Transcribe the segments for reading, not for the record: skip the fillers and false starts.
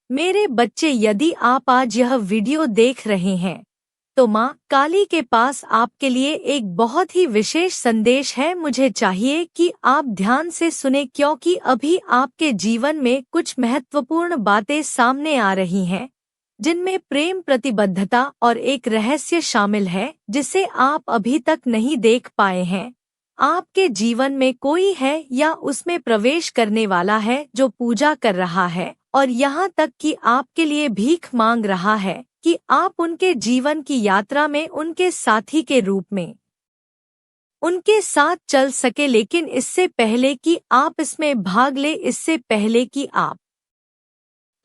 मेरे बच्चे, यदि आप आज यह वीडियो देख रहे हैं तो माँ काली के पास आपके लिए एक बहुत ही विशेष संदेश है। मुझे चाहिए कि आप ध्यान से सुने, क्योंकि अभी आपके जीवन में कुछ महत्वपूर्ण बातें सामने आ रही हैं जिनमें प्रेम, प्रतिबद्धता और एक रहस्य शामिल है जिसे आप अभी तक नहीं देख पाए हैं। आपके जीवन में कोई है या उसमें प्रवेश करने वाला है जो पूजा कर रहा है और यहाँ तक कि आपके लिए भीख मांग रहा है कि आप उनके जीवन की यात्रा में उनके साथी के रूप में उनके साथ चल सके। लेकिन इससे पहले कि आप इसमें भाग ले, इससे पहले कि आप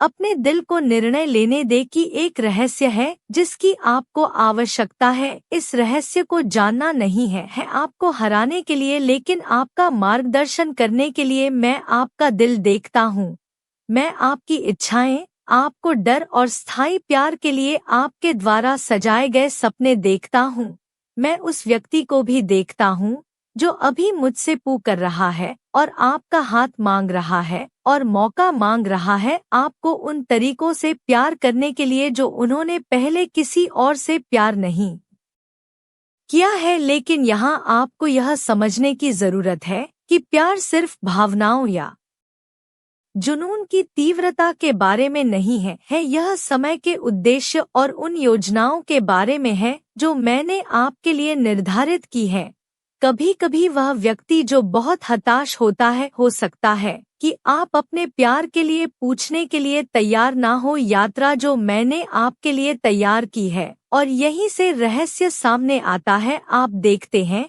अपने दिल को निर्णय लेने दे कि एक रहस्य है जिसकी आपको आवश्यकता है। इस रहस्य को जानना नहीं है आपको हराने के लिए, लेकिन आपका मार्गदर्शन करने के लिए। मैं आपका दिल देखता हूँ, मैं आपकी इच्छाएं, आपको डर और स्थायी प्यार के लिए आपके द्वारा सजाए गए सपने देखता हूँ। मैं उस व्यक्ति को भी देखता हूँ जो अभी मुझसे पूछ कर रहा है और आपका हाथ मांग रहा है और मौका मांग रहा है आपको उन तरीकों से प्यार करने के लिए जो उन्होंने पहले किसी और से प्यार नहीं किया है। लेकिन यहाँ आपको यह समझने की जरूरत है कि प्यार सिर्फ भावनाओं या जुनून की तीव्रता के बारे में नहीं है यह समय के उद्देश्य और उन योजनाओं के बारे में है जो मैंने आपके लिए निर्धारित की है। कभी कभी वह व्यक्ति जो बहुत हताश होता है, हो सकता है कि आप अपने प्यार के लिए पूछने के लिए तैयार ना हो। यात्रा जो मैंने आपके लिए तैयार की है, और यहीं से रहस्य सामने आता है। आप देखते हैं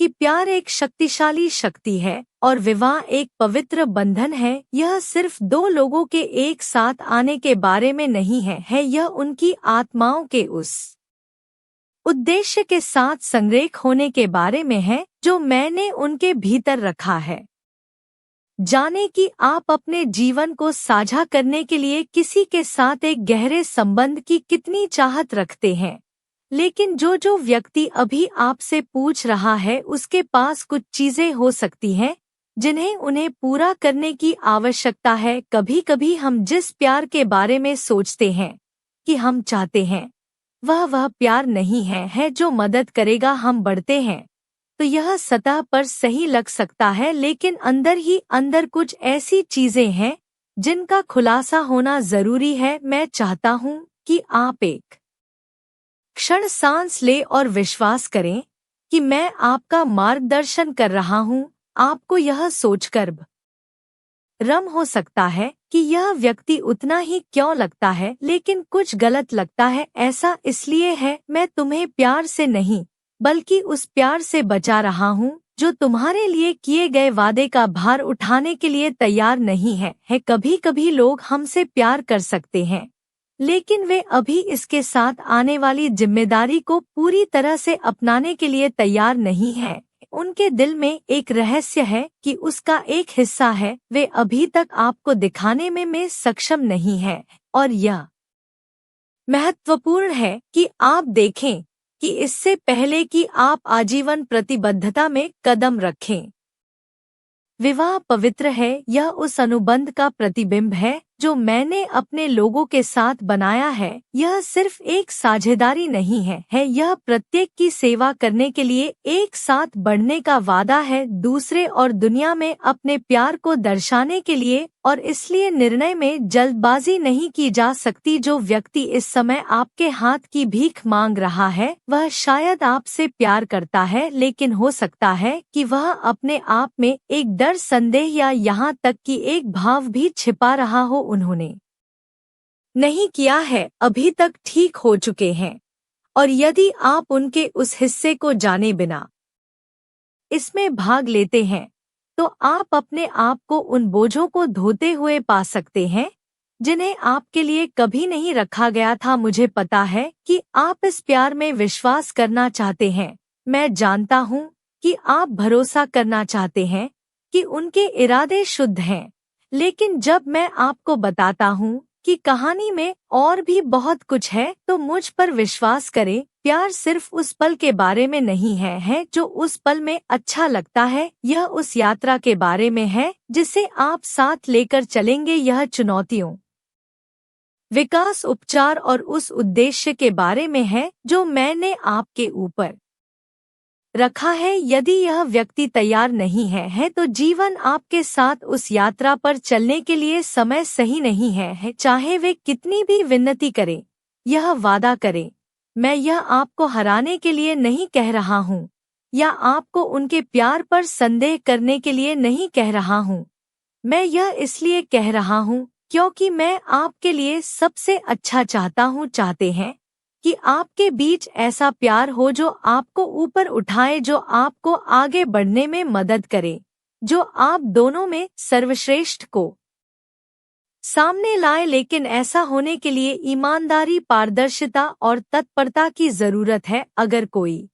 कि प्यार एक शक्तिशाली शक्ति है और विवाह एक पवित्र बंधन है। यह सिर्फ दो लोगों के एक साथ आने के बारे में नहीं है यह उनकी आत्माओं के उस उद्देश्य के साथ संरेख होने के बारे में है जो मैंने उनके भीतर रखा है। जाने कि आप अपने जीवन को साझा करने के लिए किसी के साथ एक गहरे संबंध की कितनी चाहत रखते हैं। लेकिन जो व्यक्ति अभी आपसे पूछ रहा है उसके पास कुछ चीजें हो सकती हैं जिन्हें उन्हें पूरा करने की आवश्यकता है। कभी कभी हम जिस प्यार के बारे में सोचते हैं कि हम चाहते हैं वह प्यार नहीं है जो मदद करेगा हम बढ़ते हैं। तो यह सतह पर सही लग सकता है, लेकिन अंदर ही अंदर कुछ ऐसी चीजें हैं जिनका खुलासा होना जरूरी है। मैं चाहता हूँ कि आप एक क्षण सांस ले और विश्वास करें कि मैं आपका मार्गदर्शन कर रहा हूँ। आपको यह सोचकर रम हो सकता है कि यह व्यक्ति उतना ही क्यों लगता है, लेकिन कुछ गलत लगता है। ऐसा इसलिए है मैं तुम्हें प्यार से नहीं बल्कि उस प्यार से बचा रहा हूँ जो तुम्हारे लिए किए गए वादे का भार उठाने के लिए तैयार नहीं है। कभी कभी लोग हमसे प्यार कर सकते हैं, लेकिन वे अभी इसके साथ आने वाली जिम्मेदारी को पूरी तरह से अपनाने के लिए तैयार नहीं हैं। उनके दिल में एक रहस्य है कि उसका एक हिस्सा है वे अभी तक आपको दिखाने में सक्षम नहीं है। और यह महत्वपूर्ण है कि आप देखें कि इससे पहले कि आप आजीवन प्रतिबद्धता में कदम रखें। विवाह पवित्र है, यह उस अनुबंध का प्रतिबिंब है जो मैंने अपने लोगों के साथ बनाया है। यह सिर्फ एक साझेदारी नहीं है यह प्रत्येक की सेवा करने के लिए एक साथ बढ़ने का वादा है, दूसरे और दुनिया में अपने प्यार को दर्शाने के लिए। और इसलिए निर्णय में जल्दबाजी नहीं की जा सकती। जो व्यक्ति इस समय आपके हाथ की भीख मांग रहा है वह शायद आपसे प्यार करता है, लेकिन हो सकता है कि वह अपने आप में एक डर, संदेह या यहाँ तक कि एक भाव भी छिपा रहा हो। उन्होंने नहीं किया है, अभी तक ठीक हो चुके हैं। और यदि आप उनके उस हिस्से को जाने बिना इसमें भाग लेते हैं तो आप अपने आप को उन बोझों को धोते हुए पा सकते हैं जिन्हें आपके लिए कभी नहीं रखा गया था। मुझे पता है कि आप इस प्यार में विश्वास करना चाहते हैं। मैं जानता हूँ कि आप भरोसा करना चाहते हैं कि उनके इरादे शुद्ध हैं। लेकिन जब मैं आपको बताता हूँ कि कहानी में और भी बहुत कुछ है तो मुझ पर विश्वास करें। प्यार सिर्फ उस पल के बारे में नहीं है जो उस पल में अच्छा लगता है, यह उस यात्रा के बारे में है जिसे आप साथ लेकर चलेंगे। यह चुनौतियों विकास उपचार और उस उद्देश्य के बारे में है जो मैंने आपके ऊपर रखा है। यदि यह व्यक्ति तैयार नहीं है तो जीवन आपके साथ उस यात्रा पर चलने के लिए समय सही नहीं है, चाहे वे कितनी भी विनती करें, यह वादा करें। मैं यह आपको हराने के लिए नहीं कह रहा हूँ या आपको उनके प्यार पर संदेह करने के लिए नहीं कह रहा हूँ। मैं यह इसलिए कह रहा हूँ क्योंकि मैं आपके लिए सबसे अच्छा चाहते हैं कि आपके बीच ऐसा प्यार हो जो आपको ऊपर उठाए, जो आपको आगे बढ़ने में मदद करे, जो आप दोनों में सर्वश्रेष्ठ को सामने लाए। लेकिन ऐसा होने के लिए ईमानदारी, पारदर्शिता और तत्परता की जरूरत है। अगर कोई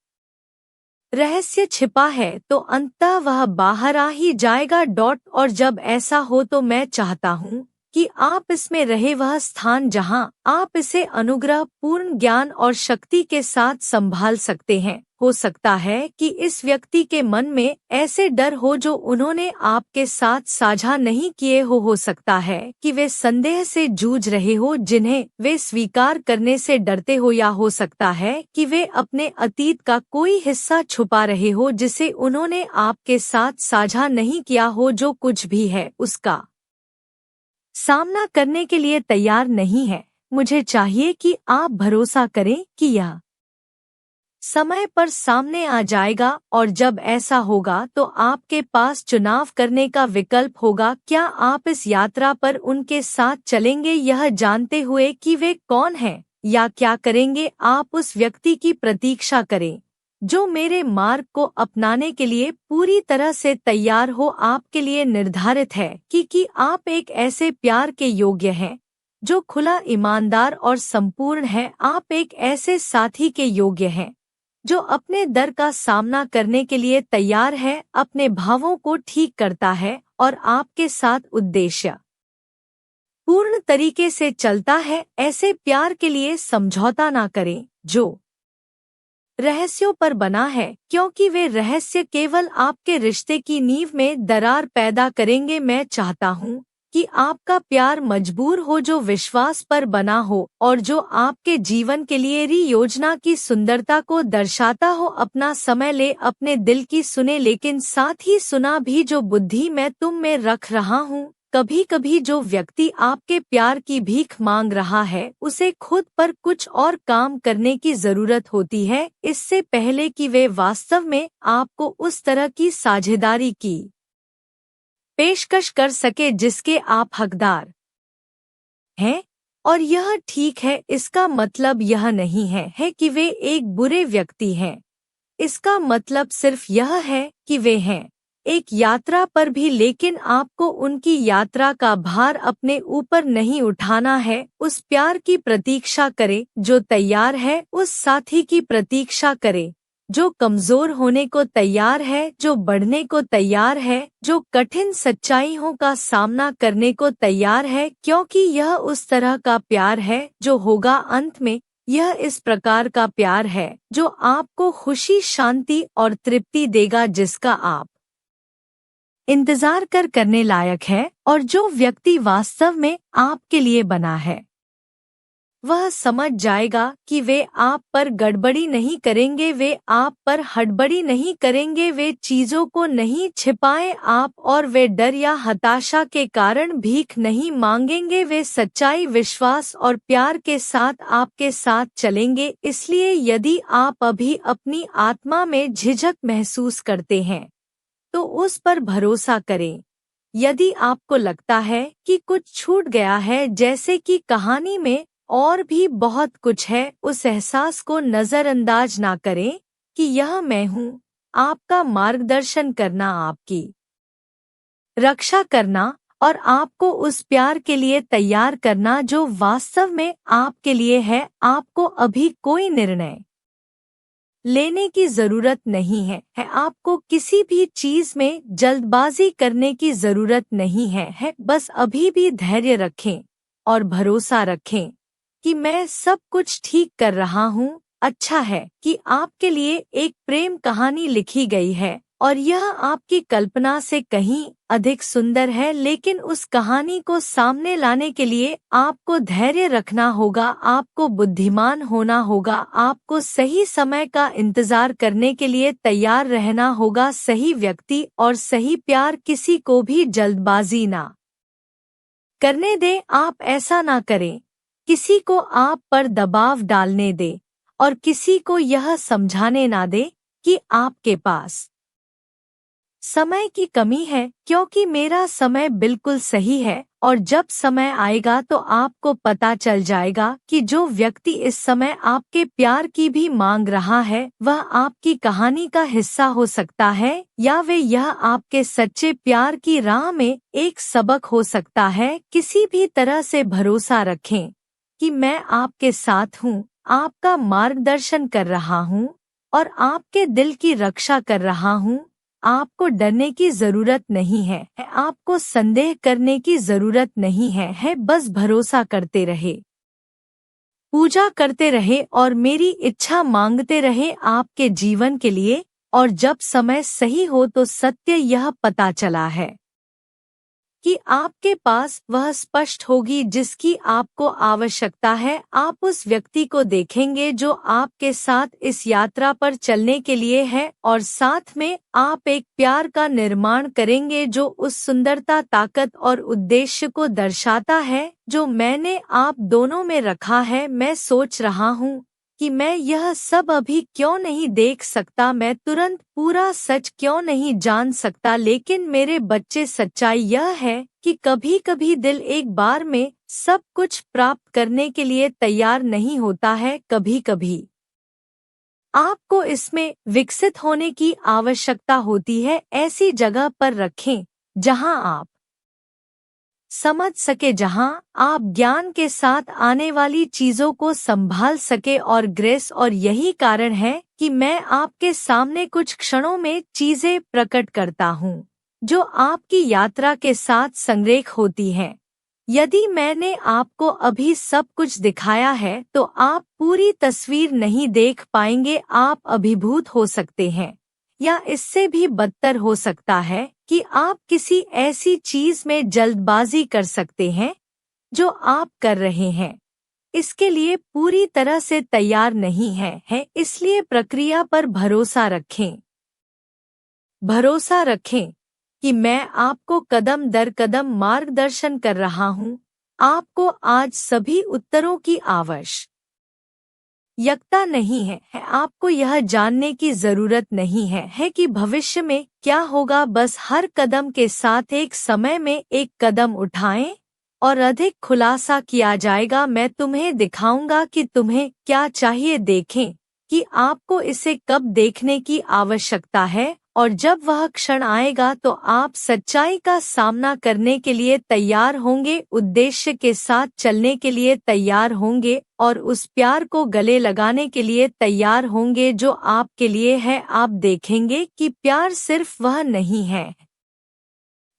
रहस्य छिपा है तो अंततः वह बाहर आ ही जाएगा। और जब ऐसा हो तो मैं चाहता हूँ कि आप इसमें रहे, वह स्थान जहां आप इसे अनुग्रह, पूर्ण ज्ञान और शक्ति के साथ संभाल सकते हैं। हो सकता है कि इस व्यक्ति के मन में ऐसे डर हो जो उन्होंने आपके साथ साझा नहीं किए हो सकता है कि वे संदेह से जूझ रहे हो जिन्हें वे स्वीकार करने से डरते हो, या हो सकता है कि वे अपने अतीत का कोई हिस्सा छुपा रहे हो जिसे उन्होंने आपके साथ साझा नहीं किया हो। जो कुछ भी है उसका सामना करने के लिए तैयार नहीं है। मुझे चाहिए कि आप भरोसा करें कि यह समय पर सामने आ जाएगा, और जब ऐसा होगा तो आपके पास चुनाव करने का विकल्प होगा। क्या आप इस यात्रा पर उनके साथ चलेंगे यह जानते हुए कि वे कौन हैं, या क्या करेंगे आप उस व्यक्ति की प्रतीक्षा करें जो मेरे मार्ग को अपनाने के लिए पूरी तरह से तैयार हो। आपके लिए निर्धारित है कि आप एक ऐसे प्यार के योग्य हैं जो खुला, ईमानदार और संपूर्ण है। आप एक ऐसे साथी के योग्य हैं जो अपने डर का सामना करने के लिए तैयार है, अपने भावों को ठीक करता है और आपके साथ उद्देश्य पूर्ण तरीके से चलता है। ऐसे प्यार के लिए समझौता ना करें जो रहस्यों पर बना है, क्योंकि वे रहस्य केवल आपके रिश्ते की नींव में दरार पैदा करेंगे। मैं चाहता हूँ कि आपका प्यार मजबूर हो, जो विश्वास पर बना हो और जो आपके जीवन के लिए योजना की सुंदरता को दर्शाता हो। अपना समय ले, अपने दिल की सुने, लेकिन साथ ही सुना भी जो बुद्धि मैं तुम में रख रहा हूँ। कभी कभी जो व्यक्ति आपके प्यार की भीख मांग रहा है उसे खुद पर कुछ और काम करने की जरूरत होती है, इससे पहले कि वे वास्तव में आपको उस तरह की साझेदारी की पेशकश कर सके जिसके आप हकदार हैं। और यह ठीक है, इसका मतलब यह नहीं है कि वे एक बुरे व्यक्ति हैं। इसका मतलब सिर्फ यह है कि वे हैं एक यात्रा पर भी, लेकिन आपको उनकी यात्रा का भार अपने ऊपर नहीं उठाना है। उस प्यार की प्रतीक्षा करें जो तैयार है, उस साथी की प्रतीक्षा करें जो कमजोर होने को तैयार है, जो बढ़ने को तैयार है, जो कठिन सच्चाइयों का सामना करने को तैयार है, क्योंकि यह उस तरह का प्यार है जो होगा अंत में। यह इस प्रकार का प्यार है जो आपको खुशी, शांति और तृप्ति देगा जिसका आप इंतजार करने लायक है। और जो व्यक्ति वास्तव में आपके लिए बना है वह समझ जाएगा कि वे आप पर गड़बड़ी नहीं करेंगे, वे आप पर हड़बड़ी नहीं करेंगे, वे चीजों को नहीं छिपाएं आप, और वे डर या हताशा के कारण भीख नहीं मांगेंगे। वे सच्चाई, विश्वास और प्यार के साथ आपके साथ चलेंगे। इसलिए यदि आप अभी अपनी आत्मा में झिझक महसूस करते हैं तो उस पर भरोसा करें। यदि आपको लगता है कि कुछ छूट गया है, जैसे कि कहानी में और भी बहुत कुछ है, उस एहसास को नजरअंदाज ना करें कि यह मैं हूँ, आपका मार्गदर्शन करना, आपकी रक्षा करना और आपको उस प्यार के लिए तैयार करना जो वास्तव में आपके लिए है। आपको अभी कोई निर्णय लेने की जरूरत नहीं है, आपको किसी भी चीज में जल्दबाजी करने की जरूरत नहीं है। बस अभी भी धैर्य रखें और भरोसा रखें कि मैं सब कुछ ठीक कर रहा हूँ। अच्छा है कि आपके लिए एक प्रेम कहानी लिखी गई है और यह आपकी कल्पना से कहीं अधिक सुंदर है, लेकिन उस कहानी को सामने लाने के लिए आपको धैर्य रखना होगा, आपको बुद्धिमान होना होगा, आपको सही समय का इंतजार करने के लिए तैयार रहना होगा, सही व्यक्ति और सही प्यार। किसी को भी जल्दबाजी ना करने दें, आप ऐसा ना करें किसी को आप पर दबाव डालने दे और किसी को यह समझाने ना दे कि आपके पास समय की कमी है, क्योंकि मेरा समय बिल्कुल सही है और जब समय आएगा तो आपको पता चल जाएगा कि जो व्यक्ति इस समय आपके प्यार की भी मांग रहा है वह आपकी कहानी का हिस्सा हो सकता है, या वे यह आपके सच्चे प्यार की राह में एक सबक हो सकता है। किसी भी तरह से भरोसा रखें कि मैं आपके साथ हूँ, आपका मार्गदर्शन कर रहा हूँ और आपके दिल की रक्षा कर रहा हूँ। आपको डरने की जरूरत नहीं है, आपको संदेह करने की जरूरत नहीं है, बस भरोसा करते रहे, पूजा करते रहे और मेरी इच्छा मांगते रहे आपके जीवन के लिए। और जब समय सही हो तो सत्य यह पता चला है कि आपके पास वह स्पष्ट होगी जिसकी आपको आवश्यकता है। आप उस व्यक्ति को देखेंगे जो आपके साथ इस यात्रा पर चलने के लिए है और साथ में आप एक प्यार का निर्माण करेंगे जो उस सुंदरता, ताकत और उद्देश्य को दर्शाता है जो मैंने आप दोनों में रखा है। मैं सोच रहा हूँ कि मैं यह सब अभी क्यों नहीं देख सकता, मैं तुरंत पूरा सच क्यों नहीं जान सकता, लेकिन मेरे बच्चे सच्चाई यह है कि कभी कभी दिल एक बार में सब कुछ प्राप्त करने के लिए तैयार नहीं होता है। कभी कभी आपको इसमें विकसित होने की आवश्यकता होती है। ऐसी जगह पर रखें जहां आप समझ सके, जहां आप ज्ञान के साथ आने वाली चीजों को संभाल सके और ग्रेस। और यही कारण है कि मैं आपके सामने कुछ क्षणों में चीजें प्रकट करता हूँ जो आपकी यात्रा के साथ संरेख होती हैं। यदि मैंने आपको अभी सब कुछ दिखाया है तो आप पूरी तस्वीर नहीं देख पाएंगे। आप अभिभूत हो सकते हैं या इससे भी बदतर हो सकता है कि आप किसी ऐसी चीज में जल्दबाजी कर सकते हैं जो आप कर रहे हैं, इसके लिए पूरी तरह से तैयार नहीं है। इसलिए प्रक्रिया पर भरोसा रखें, भरोसा रखें कि मैं आपको कदम दर कदम मार्गदर्शन कर रहा हूँ। आपको आज सभी उत्तरों की आवश्यकता नहीं है, आपको यह जानने की जरूरत नहीं है कि भविष्य में क्या होगा। बस हर कदम के साथ एक समय में एक कदम उठाएं और अधिक खुलासा किया जाएगा। मैं तुम्हें दिखाऊंगा कि तुम्हें क्या चाहिए। देखें कि आपको इसे कब देखने की आवश्यकता है और जब वह क्षण आएगा तो आप सच्चाई का सामना करने के लिए तैयार होंगे, उद्देश्य के साथ चलने के लिए तैयार होंगे और उस प्यार को गले लगाने के लिए तैयार होंगे जो आपके लिए है। आप देखेंगे कि प्यार सिर्फ वह नहीं है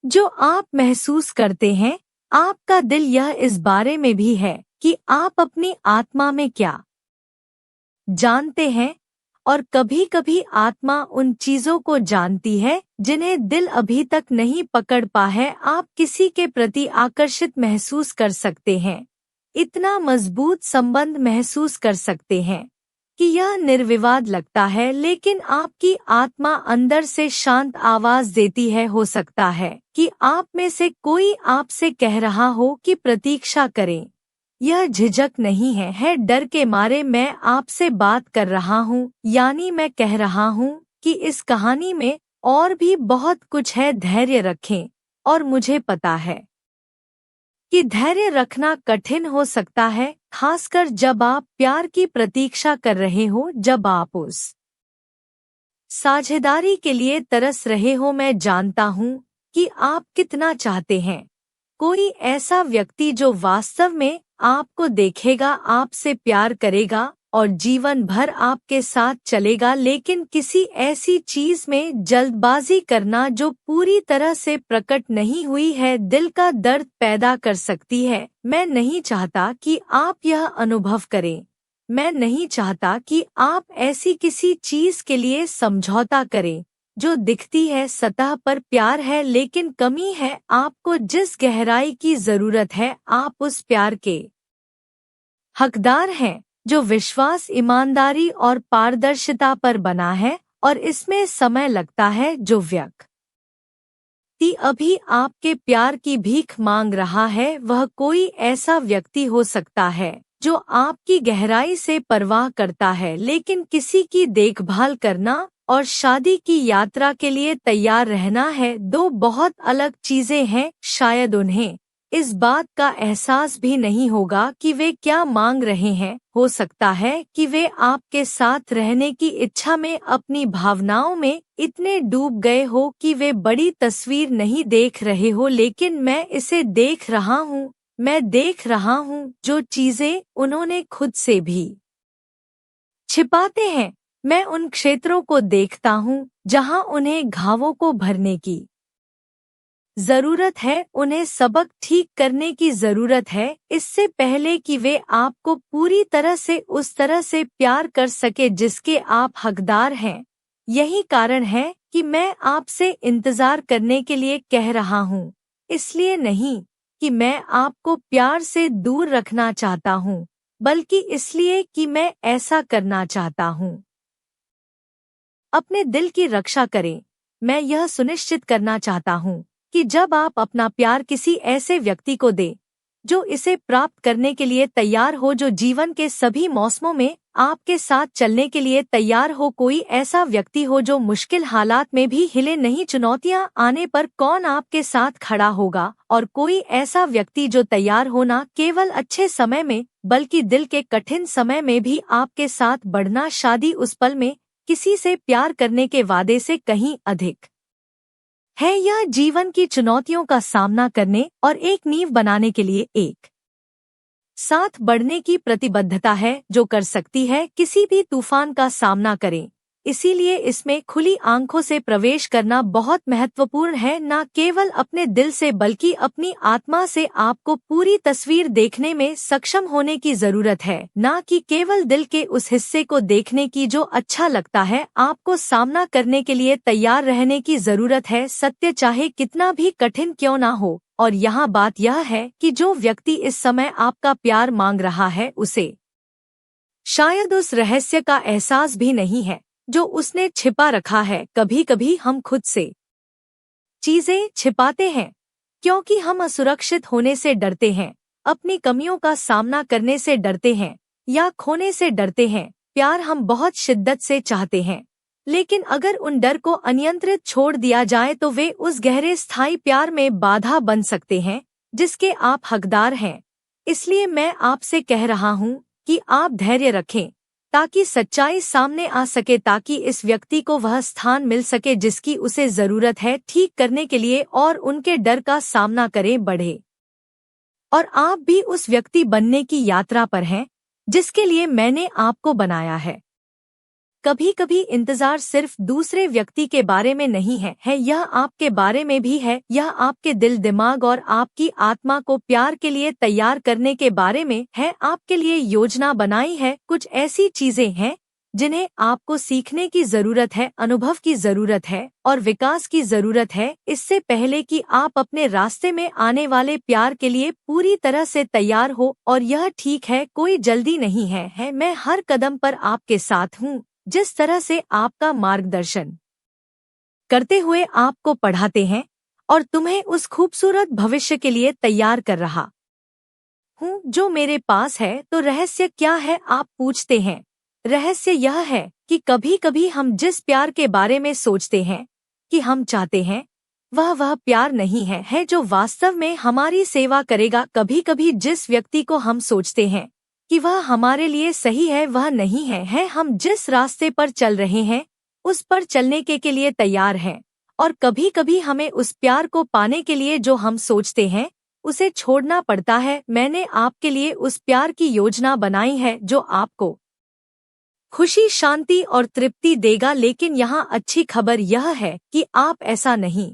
जो आप महसूस करते हैं, आपका दिल यह इस बारे में भी है कि आप अपनी आत्मा में क्या जानते हैं। और कभी कभी आत्मा उन चीजों को जानती है जिन्हें दिल अभी तक नहीं पकड़ पा है। आप किसी के प्रति आकर्षित महसूस कर सकते हैं, इतना मजबूत संबंध महसूस कर सकते हैं कि यह निर्विवाद लगता है, लेकिन आपकी आत्मा अंदर से शांत आवाज देती है। हो सकता है कि आप में से कोई आपसे कह रहा हो कि प्रतीक्षा करें। यह झिझक नहीं है डर के मारे मैं आपसे बात कर रहा हूँ, यानी मैं कह रहा हूँ कि इस कहानी में और भी बहुत कुछ है। धैर्य रखें, और मुझे पता है कि धैर्य रखना कठिन हो सकता है, खासकर जब आप प्यार की प्रतीक्षा कर रहे हो, जब आप उस साझेदारी के लिए तरस रहे हो। मैं जानता हूँ कि आप कितना चाहते हैं कोई ऐसा व्यक्ति जो वास्तव में आपको देखेगा, आपसे प्यार करेगा और जीवन भर आपके साथ चलेगा। लेकिन किसी ऐसी चीज में जल्दबाजी करना जो पूरी तरह से प्रकट नहीं हुई है, दिल का दर्द पैदा कर सकती है। मैं नहीं चाहता कि आप यह अनुभव करें। मैं नहीं चाहता कि आप ऐसी किसी चीज के लिए समझौता करें जो दिखती है सतह पर प्यार है, लेकिन कमी है आपको जिस गहराई की जरूरत है। आप उस प्यार के हकदार हैं जो विश्वास, ईमानदारी और पारदर्शिता पर बना है, और इसमें समय लगता है। जो व्यक्ति अभी आपके प्यार की भीख मांग रहा है, वह कोई ऐसा व्यक्ति हो सकता है जो आपकी गहराई से परवाह करता है, लेकिन किसी की देखभाल करना और शादी की यात्रा के लिए तैयार रहना है दो बहुत अलग चीजें हैं। शायद उन्हें इस बात का एहसास भी नहीं होगा कि वे क्या मांग रहे हैं। हो सकता है कि वे आपके साथ रहने की इच्छा में अपनी भावनाओं में इतने डूब गए हो कि वे बड़ी तस्वीर नहीं देख रहे हो, लेकिन मैं इसे देख रहा हूँ। मैं देख रहा हूँ जो चीजें उन्होंने खुद से भी छिपाते हैं। मैं उन क्षेत्रों को देखता हूँ जहाँ उन्हें घावों को भरने की जरूरत है, उन्हें सबक ठीक करने की जरूरत है, इससे पहले कि वे आपको पूरी तरह से उस तरह से प्यार कर सके जिसके आप हकदार हैं। यही कारण है कि मैं आपसे इंतजार करने के लिए कह रहा हूँ, इसलिए नहीं कि मैं आपको प्यार से दूर रखना चाहता हूँ, बल्कि इसलिए कि मैं ऐसा करना चाहता हूँ। अपने दिल की रक्षा करें। मैं यह सुनिश्चित करना चाहता हूँ कि जब आप अपना प्यार किसी ऐसे व्यक्ति को दें जो इसे प्राप्त करने के लिए तैयार हो, जो जीवन के सभी मौसमों में आपके साथ चलने के लिए तैयार हो, कोई ऐसा व्यक्ति हो जो मुश्किल हालात में भी हिले नहीं, चुनौतियां आने पर कौन आपके साथ खड़ा होगा, और कोई ऐसा व्यक्ति जो तैयार हो न केवल अच्छे समय में बल्कि दिल के कठिन समय में भी आपके साथ बढ़ना। शादी उस पल में किसी से प्यार करने के वादे से कहीं अधिक है। यह जीवन की चुनौतियों का सामना करने और एक नींव बनाने के लिए एक साथ बढ़ने की प्रतिबद्धता है, जो कर सकती है किसी भी तूफान का सामना करें। इसीलिए इसमें खुली आंखों से प्रवेश करना बहुत महत्वपूर्ण है, न केवल अपने दिल से बल्कि अपनी आत्मा से। आपको पूरी तस्वीर देखने में सक्षम होने की जरूरत है, न कि केवल दिल के उस हिस्से को देखने की जो अच्छा लगता है। आपको सामना करने के लिए तैयार रहने की जरूरत है, सत्य चाहे कितना भी कठिन क्यों ना हो। और यहाँ बात यह है कि जो व्यक्ति इस समय आपका प्यार मांग रहा है, उसे शायद उस रहस्य का एहसास भी नहीं है जो उसने छिपा रखा है। कभी कभी हम खुद से चीजें छिपाते हैं क्योंकि हम असुरक्षित होने से डरते हैं, अपनी कमियों का सामना करने से डरते हैं, या खोने से डरते हैं। प्यार हम बहुत शिद्दत से चाहते हैं, लेकिन अगर उन डर को अनियंत्रित छोड़ दिया जाए तो वे उस गहरे स्थायी प्यार में बाधा बन सकते हैं जिसके आप हकदार हैं। इसलिए मैं आपसे कह रहा हूँ कि आप धैर्य रखें ताकि सच्चाई सामने आ सके, ताकि इस व्यक्ति को वह स्थान मिल सके जिसकी उसे जरूरत है ठीक करने के लिए, और उनके डर का सामना करें, बढ़े। और आप भी उस व्यक्ति बनने की यात्रा पर हैं जिसके लिए मैंने आपको बनाया है। कभी कभी इंतजार सिर्फ दूसरे व्यक्ति के बारे में नहीं है, यह आपके बारे में भी है। यह आपके दिल, दिमाग और आपकी आत्मा को प्यार के लिए तैयार करने के बारे में है। आपके लिए योजना बनाई है। कुछ ऐसी चीजें हैं जिन्हें आपको सीखने की जरूरत है, अनुभव की जरूरत है और विकास की जरूरत है, इससे पहले कि आप अपने रास्ते में आने वाले प्यार के लिए पूरी तरह से तैयार हो। और यह ठीक है, कोई जल्दी नहीं है। मैं हर कदम पर आपके साथ हूँ, जिस तरह से आपका मार्गदर्शन करते हुए आपको पढ़ाते हैं और तुम्हें उस खूबसूरत भविष्य के लिए तैयार कर रहा हूँ जो मेरे पास है। तो रहस्य क्या है, आप पूछते हैं। रहस्य यह है कि कभी कभी हम जिस प्यार के बारे में सोचते हैं कि हम चाहते हैं, वह प्यार नहीं है जो वास्तव में हमारी सेवा करेगा। कभी कभी जिस व्यक्ति को हम सोचते हैं कि वह हमारे लिए सही है, वह नहीं है। हम जिस रास्ते पर चल रहे हैं उस पर चलने के लिए तैयार हैं, और कभी कभी हमें उस प्यार को पाने के लिए जो हम सोचते हैं उसे छोड़ना पड़ता है। मैंने आपके लिए उस प्यार की योजना बनाई है जो आपको खुशी, शांति और तृप्ति देगा। लेकिन यहाँ अच्छी खबर यह है कि आप ऐसा नहीं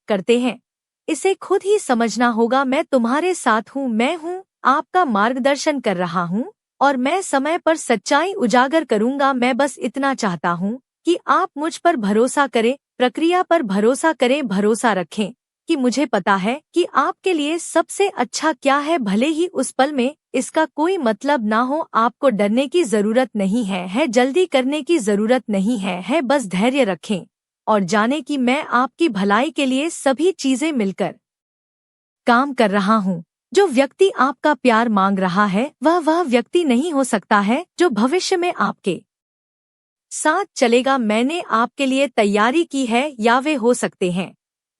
करते हैं। इसे खुद ही समझना होगा। मैं तुम्हारे साथ हूँ, मैं हूँ, आपका मार्गदर्शन कर रहा हूँ, और मैं समय पर सच्चाई उजागर करूँगा। मैं बस इतना चाहता हूँ कि आप मुझ पर भरोसा करें, प्रक्रिया पर भरोसा करें, भरोसा रखें कि मुझे पता है कि आपके लिए सबसे अच्छा क्या है, भले ही उस पल में इसका कोई मतलब ना हो। आपको डरने की जरूरत नहीं है जल्दी करने की जरूरत नहीं है बस धैर्य रखें और जाने कि मैं आपकी भलाई के लिए सभी चीजें मिलकर काम कर रहा हूँ। जो व्यक्ति आपका प्यार मांग रहा है वह व्यक्ति नहीं हो सकता है जो भविष्य में आपके साथ चलेगा। मैंने आपके लिए तैयारी की है या वे हो सकते हैं,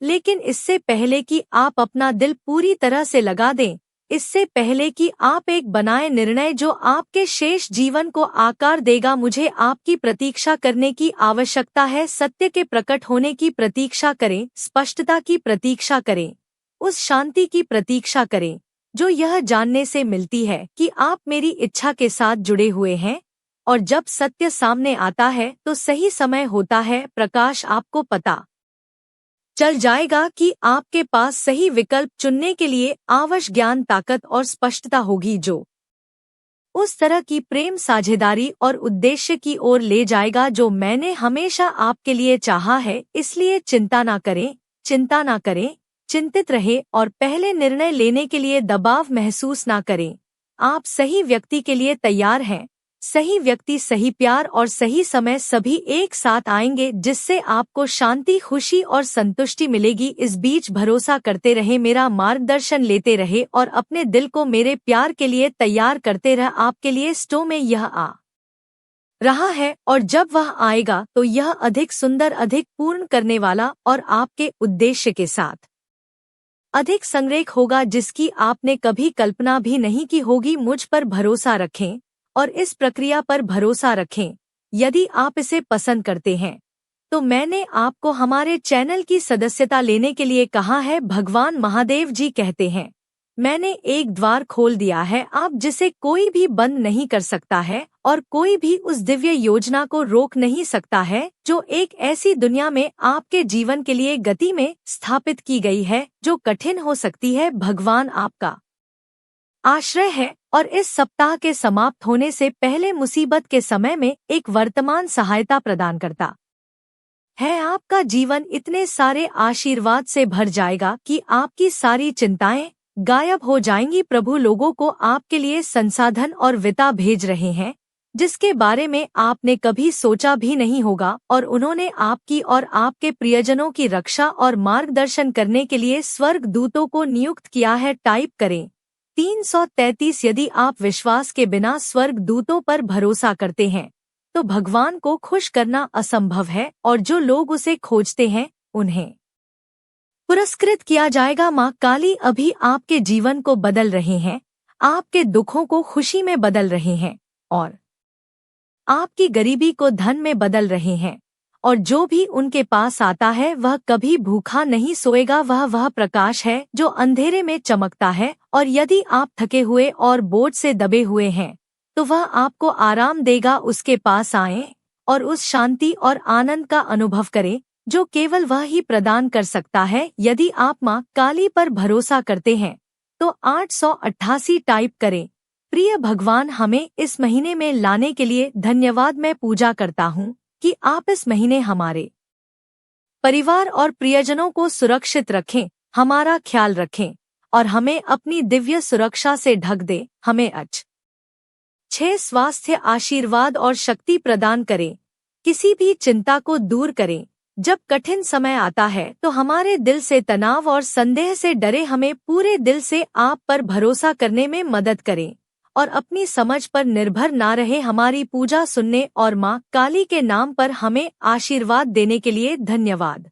लेकिन इससे पहले कि आप अपना दिल पूरी तरह से लगा दें, इससे पहले कि आप एक बनाए निर्णय जो आपके शेष जीवन को आकार देगा, मुझे आपकी प्रतीक्षा करने की आवश्यकता है। सत्य के प्रकट होने की प्रतीक्षा करें, स्पष्टता की प्रतीक्षा करें, उस शांति की प्रतीक्षा करें जो यह जानने से मिलती है कि आप मेरी इच्छा के साथ जुड़े हुए हैं। और जब सत्य सामने आता है तो सही समय होता है, प्रकाश आपको पता चल जाएगा कि आपके पास सही विकल्प चुनने के लिए आवश्यक ज्ञान, ताकत और स्पष्टता होगी जो उस तरह की प्रेम, साझेदारी और उद्देश्य की ओर ले जाएगा जो मैंने हमेशा आपके लिए चाहा है। इसलिए चिंता ना करें, चिंता ना करें, चिंतित रहे और पहले निर्णय लेने के लिए दबाव महसूस ना करें। आप सही व्यक्ति के लिए तैयार हैं। सही व्यक्ति, सही प्यार और सही समय सभी एक साथ आएंगे जिससे आपको शांति, खुशी और संतुष्टि मिलेगी। इस बीच भरोसा करते रहे, मेरा मार्गदर्शन लेते रहे और अपने दिल को मेरे प्यार के लिए तैयार करते रहे। आपके लिए स्टो में यह आ रहा है और जब वह आएगा तो यह अधिक सुंदर, अधिक पूर्ण करने वाला और आपके उद्देश्य के साथ अधिक संरेख होगा जिसकी आपने कभी कल्पना भी नहीं की होगी। मुझ पर भरोसा रखें और इस प्रक्रिया पर भरोसा रखें। यदि आप इसे पसंद करते हैं तो मैंने आपको हमारे चैनल की सदस्यता लेने के लिए कहा है। भगवान महादेव जी कहते हैं, मैंने एक द्वार खोल दिया है आप जिसे कोई भी बंद नहीं कर सकता है और कोई भी उस दिव्य योजना को रोक नहीं सकता है जो एक ऐसी दुनिया में आपके जीवन के लिए गति में स्थापित की गई है जो कठिन हो सकती है। भगवान आपका आश्रय है और इस सप्ताह के समाप्त होने से पहले मुसीबत के समय में एक वर्तमान सहायता प्रदान करता है। आपका जीवन इतने सारे आशीर्वाद से भर जाएगा कि आपकी सारी चिंताएं गायब हो जाएंगी। प्रभु लोगों को आपके लिए संसाधन और वित्त भेज रहे हैं जिसके बारे में आपने कभी सोचा भी नहीं होगा और उन्होंने आपकी और आपके प्रियजनों की रक्षा और मार्गदर्शन करने के लिए स्वर्ग दूतों को नियुक्त किया है। टाइप करें 333। यदि आप विश्वास के बिना स्वर्ग दूतों पर भरोसा करते हैं तो भगवान को खुश करना असंभव है और जो लोग उसे खोजते हैं उन्हें पुरस्कृत किया जाएगा। माँ काली अभी आपके जीवन को बदल रहे हैं, आपके दुखों को खुशी में बदल रहे हैं और आपकी गरीबी को धन में बदल रहे हैं। और जो भी उनके पास आता है वह कभी भूखा नहीं सोएगा। वह प्रकाश है जो अंधेरे में चमकता है और यदि आप थके हुए और बोझ से दबे हुए हैं तो वह आपको आराम देगा। उसके पास आएं और उस शांति और आनंद का अनुभव करें जो केवल वह ही प्रदान कर सकता है। यदि आप माँ काली पर भरोसा करते हैं तो 888 टाइप करें। प्रिय भगवान, हमें इस महीने में लाने के लिए धन्यवाद। मैं पूजा करता हूँ कि आप इस महीने हमारे परिवार और प्रियजनों को सुरक्षित रखें, हमारा ख्याल रखें और हमें अपनी दिव्य सुरक्षा से ढक दे। हमें 6 स्वास्थ्य, आशीर्वाद और शक्ति प्रदान करें। किसी भी चिंता को दूर करें। जब कठिन समय आता है तो हमारे दिल से तनाव और संदेह से डरे, हमें पूरे दिल से आप पर भरोसा करने में मदद करें और अपनी समझ पर निर्भर ना रहे। हमारी पूजा सुनने और माँ काली के नाम पर हमें आशीर्वाद देने के लिए धन्यवाद।